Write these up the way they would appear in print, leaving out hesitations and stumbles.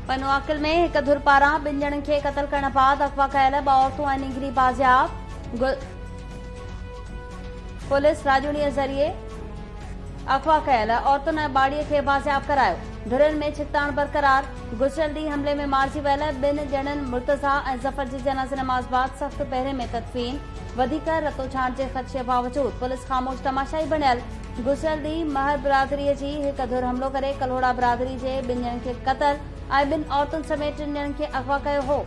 पनुआकिल में एक धुर पारां 2 ॼणनि खे क़तल करण बाद अगवा कयल 2 औरतूं ऐं निंगरी बाज़ियाब। पुलिस राजूनीअ ज़रिए अगवा कयल औरतुनि ऐं बाड़ीअ खे बाज़ियाब करायो। धुरनि में छिकताण बरक़रार। गुज़िरियल ॾींहुं हमले में मारिजी वियल 2 ॼणनि मुर्तज़ा ऐं ज़फ़र जी जनाज़े नमाज़ बाद सख़्त पहिरे में तदफ़ीन। वधीक रतो छांट जे ख़दशे बावजूद पुलिस ख़ामोश तमाशाई बणियल। गुज़िरियल ॾींहुं महर बिरादरीअ जी हिक धुर हमलो करे कल्होड़ा बिरादरी जे 2 ॼणनि खे क़तल ऐं 2 औरतुनि समेत 3 ॼणनि खे अगवा कयो हो।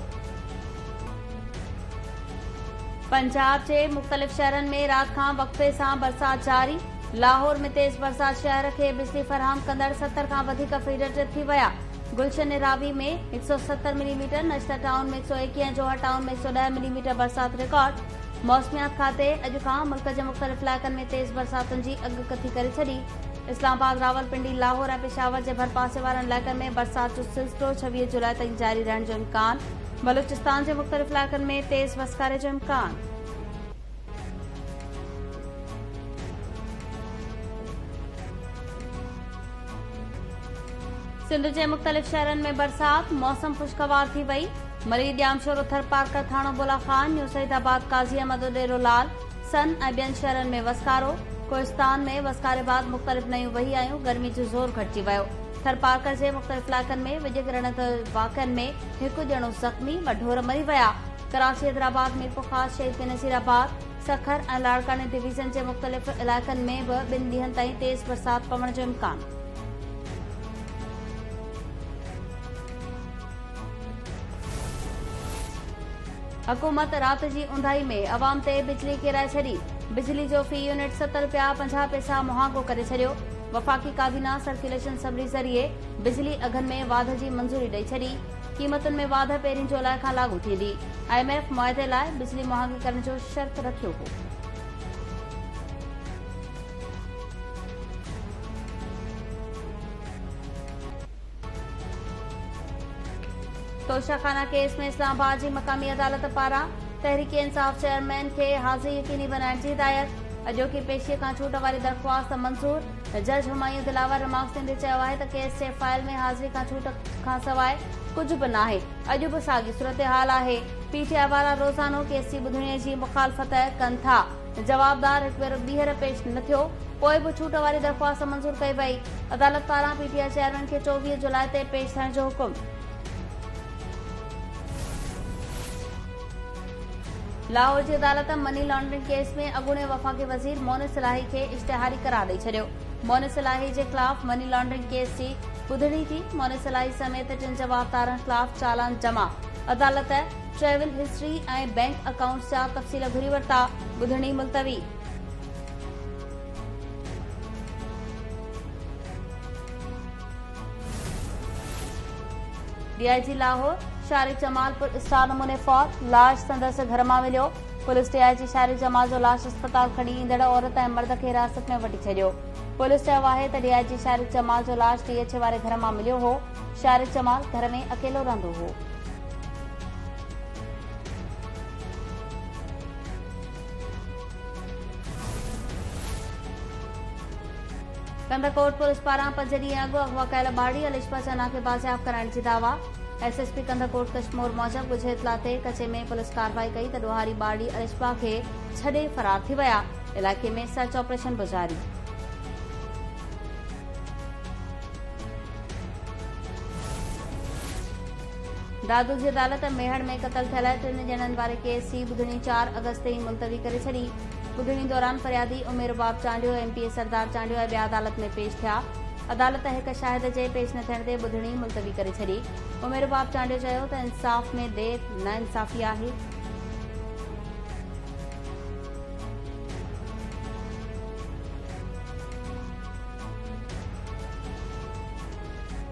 पंजाब जे मुख़्तलिफ़ शहरनि में राति खां वक़्फ़े सां बरसात जारी। लाहौर में तेज़ बरसात शहर खे बिजली फराहम कंदड़ 70 खां वधीक फीडर ट्रिप थी विया। गुलशन रावी में 170 मिलीमीटर, नश्तर टाउन में 121 ऐं जोहर टाउन में 110 मिलीमीटर बरसात रिकॉर्ड। मौसमियात खाते अॼु खां मुल्क जे मुख़्तलिफ़ इलाइक़नि में तेज़ बरसातुनि जी अॻकथी करे छॾी। इस्लामाबाद, रावलपिंडी, लाहौर ऐं पेशावर जे भरपासे वारनि इलाइक़नि में बरसात जो सिलसिलो 26 जुलाई ताईं जारी रहण जो इम्कान। बलूचिस्तान जे मुख़्तलिफ़ इलाइक़नि में तेज़ वसकारे जो इम्कान। सिंध जे मुख़्तलिफ़ शहरनि में बरसात, मौसम खुशगवार थी वई। मरीद ॼामशोरो थरपारकर थाणो बुला खान, न्यू सईदाबाद काज़ी अहमद उडेरो लाल, सन ऐं ॿियनि शहरनि में वसकारो। कोहिस्तान में वसकारे बाद मुख़्तलिफ़ नयूं वही आयूं, गर्मी जो ज़ोर घटिजी वियो। थरपारकर जे मुख़्तलिफ़ इलाइक़नि में विॼ किरण वाक़िअनि में 1 ॼणो ज़ख़्मी, 2 ढोर मरी विया। कराची, हैदराबाद, मीरपुर ख़ास, शहीद बेनज़ीराबाद, सखर ऐं लाड़कानी डिवीज़न जे मुख़्तलिफ़ इलाइक़नि में बि 2 ॾींहनि ताईं तेज़ बरसात पवण जो इम्कान। हुकूमत रात जी ऊंधाई में अवाम ते बिजली किराए छॾी। बिजली जो फी यूनिट 7 रुपया 50 पैसा मुहांगो करे छॾियो। वफ़ाक़ी काबीना सर्कुलेशन सबरी ज़रिए बिजली अघनि में वाध जी मंज़ूरी ॾेई छॾी। क़ीमतुनि में वाध 1 जुलाई खां लागू थींदी। IMF मुआइदे लाइ बिजली मुहांगी करण जो शर्त रखियो हो। तोशाखाना केस में इस्लामाबाद जी मक़ामी अदालत पारां तहरीक इंसाफ़ चेयरमैन खे हाज़िरी यकीनी बनाइण जी हिदायत। अॼोकी पेशीअ खां छूट वारी दरख़्वास्त मंज़ूर। जज हुमायूं दिलावर रिमार्क्स ॾींदे चयो आहे त केस जे फाइल में हाज़िरी खां छूट खां सवाइ कुझु बि नाहे। अॼु बि साॻी सूरत-हाल आहे। PTI वारा रोज़ानो केस जी ॿुधणीअ जी मुख़ालफ़त कनि था। जवाबदार हिकु भेरो ॿीहर पेश न थियो, पोइ बि छूट वारी दरख़्वास्त मंज़ूर कई वई। अदालत पारां PTI चेयरमैन खे 24 जुलाई ते पेश थियण जो हुकुम। लाहौर जी अदालत मनी लॉन्ड्रिंग केस में अॻूणे वफ़ाक़ी वज़ीर मोनिस इलाही खे इश्तिहारी करार ॾेई छॾियो। मोनिस इलाही जे ख़िलाफ़ मनी लॉन्ड्रिंग केस जी ॿुधणी थी। मोनिस इलाही समेत 3 जवाबदारनि ख़िलाफ़ चालान जमा। अदालत ट्रेवल हिस्ट्री ऐं बैंक अकाउंट्स जा तफ़सील घुरी वरिता। ॿुधणी मुलतवी। DIG लाहौर शारिक जमालपुर स्टार नमूने फौत, लाश संदसि घर मां मिलियो। पुलिस DIG शारिक जमाल जो लाश अस्पताल खणी ईंदड़ औरत ऐं मर्द खे हिरासत में वठी छॾियो। पुलिस चयो आहे त DIG शारिक जमाल जो लाश DH वारे घर मां मिलियो हो। शारिक जमाल घर में अकेलो रहंदो हो। कंदकोट पुलिस पारां 5 ॾींहं अॻु अगवा कयल बाड़ी अलिशा चना खे बाज़ियाब कराइण जी दावा। SSP कंदकोट कश्मीर मूजिब ॻुझे इतला ते कचे में पुलिस कार्रवाई कई त ॾोहारी बाड़ी अलिशा खे छॾे फरार थी विया। इलाइक़े में सर्च ऑपरेशन बि जारी। दादू जी अदालत मेहड़ में क़तल थियल 3 ॼणनि वारे केस जी ॿुधणी 4 अगस्त ताईं मुलतवी करे छॾी। ॿुधणी दौरान फरियादी उमेर बाब चांडियो, MPA सरदार चांडियो ऐं ॿिया अदालत में पेश थिया। अदालत हिक शाहिद जे पेश न थियण ते ॿुधणी मुलतवी करे छॾी। उमेर बाब चांडियो चयो त इंसाफ़ में देर नाइंसाफ़ी आहे।